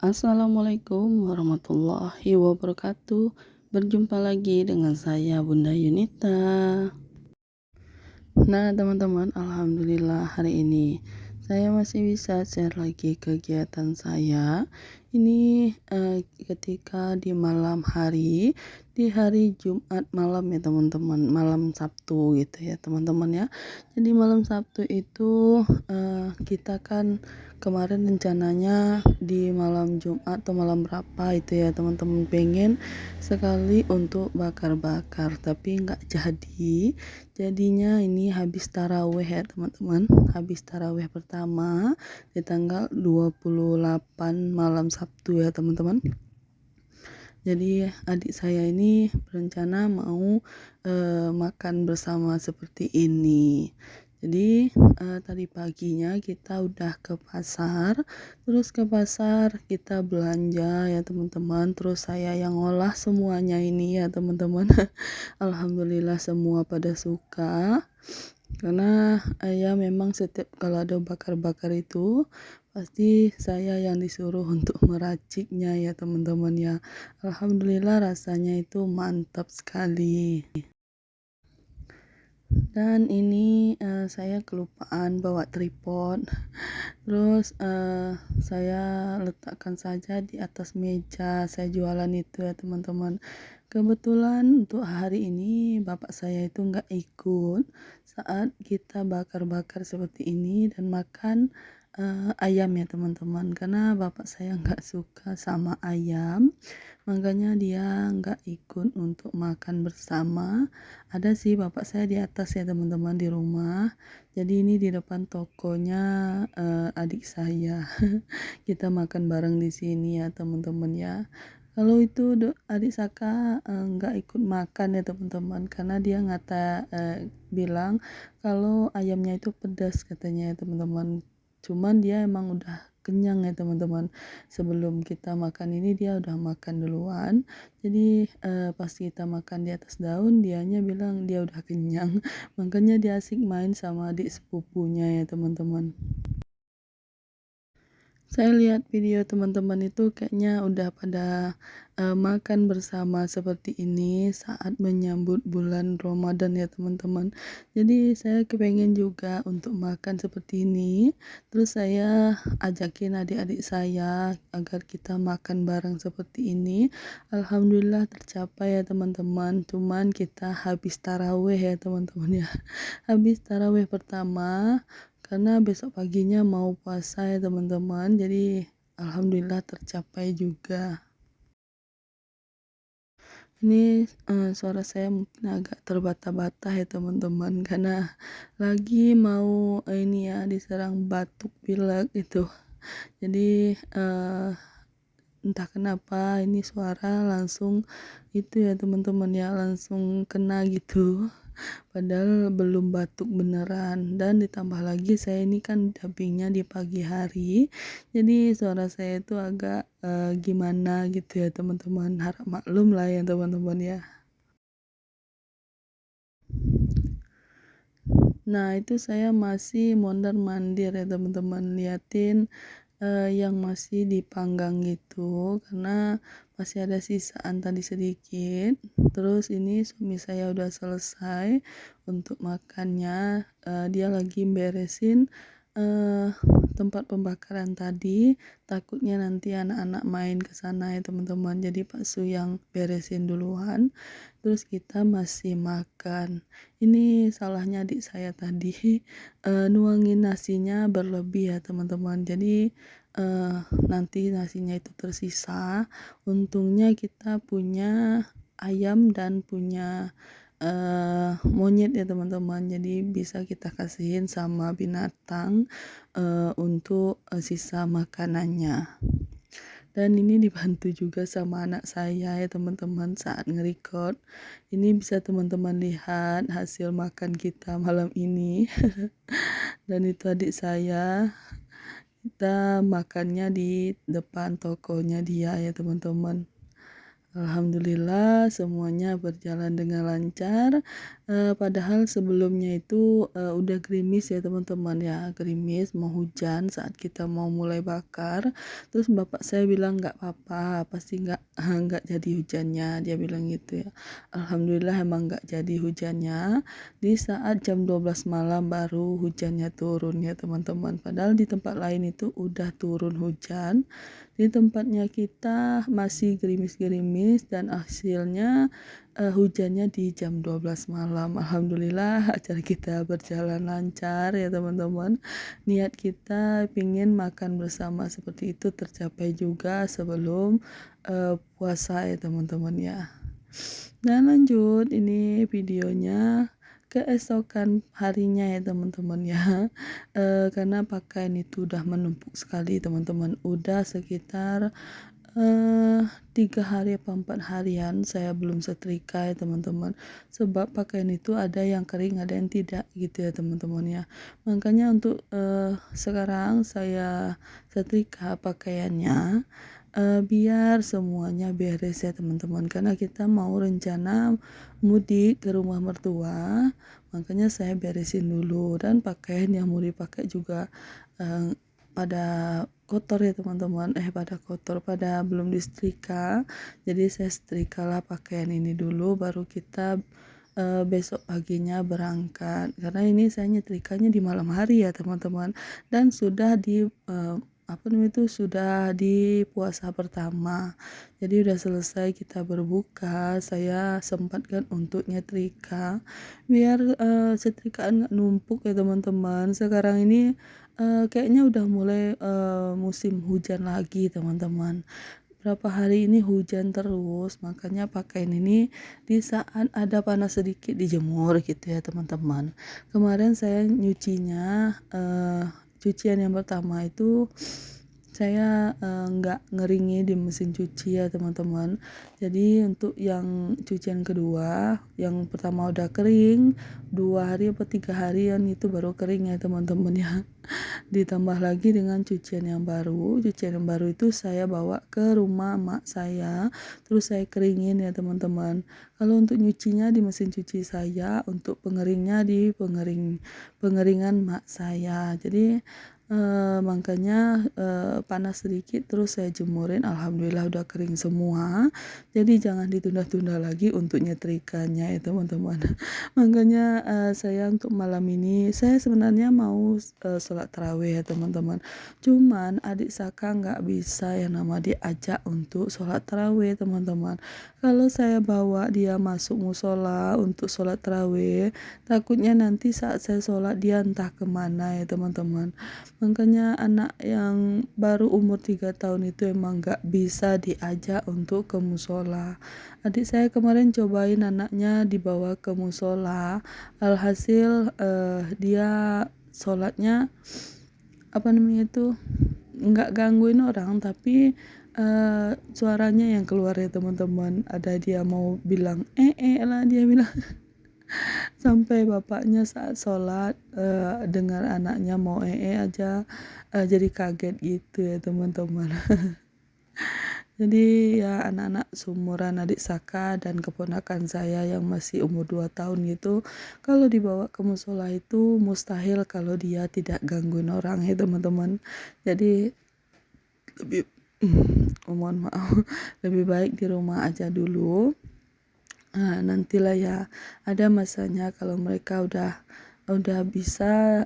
Assalamualaikum warahmatullahi wabarakatuh. Berjumpa lagi dengan saya Bunda Yunita. Nah, teman-teman, alhamdulillah hari ini saya masih bisa share lagi kegiatan saya. Ini ketika di malam hari, di hari Jumat malam ya teman-teman, malam Sabtu gitu ya teman-teman ya. Jadi malam Sabtu itu kita kan kemarin rencananya di malam Jumat atau malam berapa itu ya teman-teman, pengen sekali untuk bakar-bakar tapi nggak jadi. Jadinya ini habis taraweh ya teman-teman, habis taraweh pertama di tanggal 28 malam Sabtu ya teman-teman. Jadi adik saya ini berencana mau makan bersama seperti ini. Jadi tadi paginya kita udah ke pasar, terus ke pasar kita belanja ya teman-teman. Terus saya yang ngolah semuanya ini ya teman-teman. Alhamdulillah semua pada suka. Karena ya memang setiap kalau ada bakar-bakar itu pasti saya yang disuruh untuk meraciknya ya teman-teman ya. Alhamdulillah rasanya itu mantap sekali. Dan ini saya kelupaan bawa tripod. Terus saya letakkan saja di atas meja saya jualan itu ya teman-teman. Kebetulan untuk hari ini bapak saya itu nggak ikut saat kita bakar-bakar seperti ini dan makan ayam ya teman-teman, karena bapak saya nggak suka sama ayam, makanya dia nggak ikut untuk makan bersama. Ada sih bapak saya di atas ya teman-teman di rumah, jadi ini di depan tokonya adik saya. Kita makan bareng di sini ya teman-teman ya. Kalau itu adik Saka nggak ikut makan ya teman-teman, karena dia bilang kalau ayamnya itu pedas katanya ya teman-teman. Cuman dia emang udah kenyang ya teman-teman. Sebelum kita makan ini dia udah makan duluan. Jadi pas kita makan di atas daun, dianya bilang dia udah kenyang. Makanya dia asik main sama adik sepupunya ya teman-teman. Saya lihat video teman-teman itu kayaknya udah pada makan bersama seperti ini saat menyambut bulan Ramadan ya teman-teman. Jadi saya kepengen juga untuk makan seperti ini. Terus saya ajakin adik-adik saya agar kita makan bareng seperti ini. Alhamdulillah tercapai ya teman-teman. Cuman kita habis taraweh ya teman-teman ya. Habis taraweh pertama, karena besok paginya mau puasa ya teman-teman, jadi alhamdulillah tercapai juga. Ini suara saya mungkin agak terbata-bata ya teman-teman, karena lagi mau ini ya diserang batuk pilek itu. Jadi entah kenapa ini suara langsung itu ya teman-teman ya, langsung kena gitu. Padahal belum batuk beneran, dan ditambah lagi saya ini kan dubbingnya di pagi hari, jadi suara saya itu agak gimana gitu ya teman-teman, harap maklum lah ya teman-teman ya. Nah itu saya masih mondar-mandir ya teman-teman, liatin yang masih dipanggang gitu, karena masih ada sisaan tadi sedikit. Terus ini suami saya udah selesai untuk makannya, dia lagi beresin tempat pembakaran tadi, takutnya nanti anak-anak main ke sana ya teman-teman, jadi Pak Su yang beresin duluan, terus kita masih makan. Ini salahnya adik saya tadi nuangin nasinya berlebih ya teman-teman, jadi nanti nasinya itu tersisa. Untungnya kita punya ayam dan punya monyet ya teman-teman, jadi bisa kita kasihin sama binatang untuk sisa makanannya. Dan ini dibantu juga sama anak saya ya teman-teman saat nge-record. Ini bisa teman-teman lihat hasil makan kita malam ini. Dan itu adik saya, kita makannya di depan tokonya dia ya teman-teman. Alhamdulillah semuanya berjalan dengan lancar. Padahal sebelumnya itu, udah gerimis ya teman-teman ya, gerimis mau hujan saat kita mau mulai bakar. Terus bapak saya bilang, "Nggak apa-apa, pasti nggak nggak jadi hujannya," dia bilang gitu ya. Alhamdulillah emang nggak jadi hujannya, di saat jam 12 malam baru hujannya turun ya teman-teman. Padahal di tempat lain itu udah turun hujan, di tempatnya kita masih gerimis-gerimis dan hasilnya hujannya di jam 12 malam. Alhamdulillah acara kita berjalan lancar ya teman-teman. Niat kita pingin makan bersama seperti itu tercapai juga sebelum puasa ya teman-teman ya. Dan lanjut ini videonya keesokan harinya ya teman-teman ya. Karena pakaian itu udah menumpuk sekali teman-teman, udah sekitar 3 hari apa 4 harian saya belum setrika ya teman-teman. Sebab pakaian itu ada yang kering, ada yang tidak gitu ya teman-teman ya. Makanya untuk sekarang saya setrika pakaiannya, biar semuanya beres ya teman-teman. Karena kita mau rencana mudik ke rumah mertua, makanya saya beresin dulu. Dan pakaian yang mau dipakai juga pada kotor ya teman-teman, pada belum disetrika. Jadi saya setrikalah pakaian ini dulu, baru kita besok paginya berangkat. Karena ini saya nyetrikanya di malam hari ya teman-teman, dan sudah di sudah di puasa pertama. Jadi udah selesai kita berbuka, saya sempatkan untuk nyetrika biar setrikaan nggak numpuk ya teman-teman. Sekarang ini kayaknya udah mulai musim hujan lagi teman-teman. Berapa hari ini hujan terus, makanya pakaian ini di saat ada panas sedikit dijemur gitu ya teman-teman. Kemarin saya nyucinya, cucian yang pertama itu saya nggak ngeringi di mesin cuci ya teman-teman. Jadi untuk yang cucian kedua, yang pertama udah kering 2 hari atau 3 harian itu baru kering ya teman-teman ya. Ditambah lagi dengan cucian yang baru itu saya bawa ke rumah mak saya, terus saya keringin ya teman-teman. Kalau untuk nyucinya di mesin cuci saya, untuk pengeringnya di pengeringan mak saya. Jadi makanya panas sedikit terus saya jemurin, alhamdulillah udah kering semua. Jadi jangan ditunda-tunda lagi untuk nyetrikanya ya teman-teman. Makanya saya untuk malam ini saya sebenarnya mau sholat tarawih ya teman-teman. Cuman adik Saka nggak bisa yang nama diajak untuk sholat tarawih teman-teman. Kalau saya bawa dia masuk musola untuk sholat tarawih, takutnya nanti saat saya sholat dia entah kemana ya teman-teman. Makanya anak yang baru umur 3 tahun itu emang nggak bisa diajak untuk ke musola. Adik saya kemarin cobain anaknya dibawa ke musola, alhasil dia sholatnya nggak gangguin orang, tapi suaranya yang keluar ya teman-teman. Ada dia mau bilang lah, dia bilang sampai bapaknya saat sholat dengar anaknya mau aja jadi kaget gitu ya teman-teman. Jadi ya anak-anak seumuran adik Saka dan keponakan saya yang masih umur 2 tahun gitu, kalau dibawa ke musola itu mustahil kalau dia tidak gangguin orang ya teman-teman. Jadi lebih mohon maaf, lebih baik di rumah aja dulu. Nantilah ya ada masanya kalau mereka udah bisa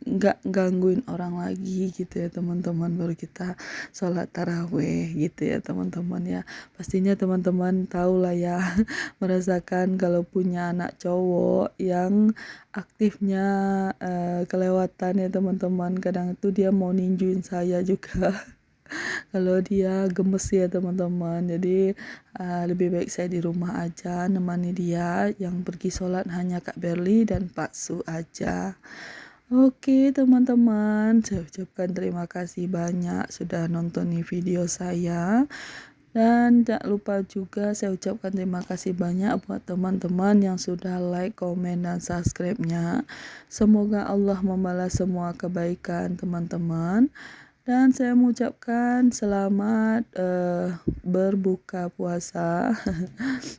nggak gangguin orang lagi gitu ya teman-teman, baru kita sholat taraweh gitu ya teman-teman ya. Pastinya teman-teman tahu lah ya merasakan kalau punya anak cowok yang aktifnya kelewatan ya teman-teman. Kadang itu dia mau ninjuin saya juga kalau dia gemes ya teman-teman. Jadi lebih baik saya di rumah aja nemani dia, yang pergi sholat hanya Kak Berli dan Pak Su aja. Oke teman-teman, saya ucapkan terima kasih banyak sudah nonton video saya. Dan jangan lupa juga saya ucapkan terima kasih banyak buat teman-teman yang sudah like, komen, dan subscribe-nya. Semoga Allah membalas semua kebaikan teman-teman. Dan saya mengucapkan selamat berbuka puasa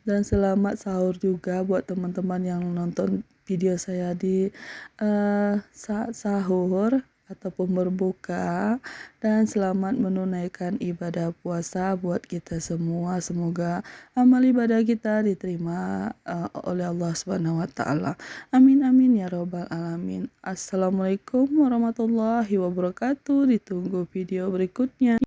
dan selamat sahur juga buat teman-teman yang nonton video saya di saat sahur ataupun berbuka, dan selamat menunaikan ibadah puasa buat kita semua. Semoga amal ibadah kita diterima oleh Allah Subhanahu wa taala. Amin amin ya robbal alamin. Assalamualaikum warahmatullahi wabarakatuh. Ditunggu video berikutnya.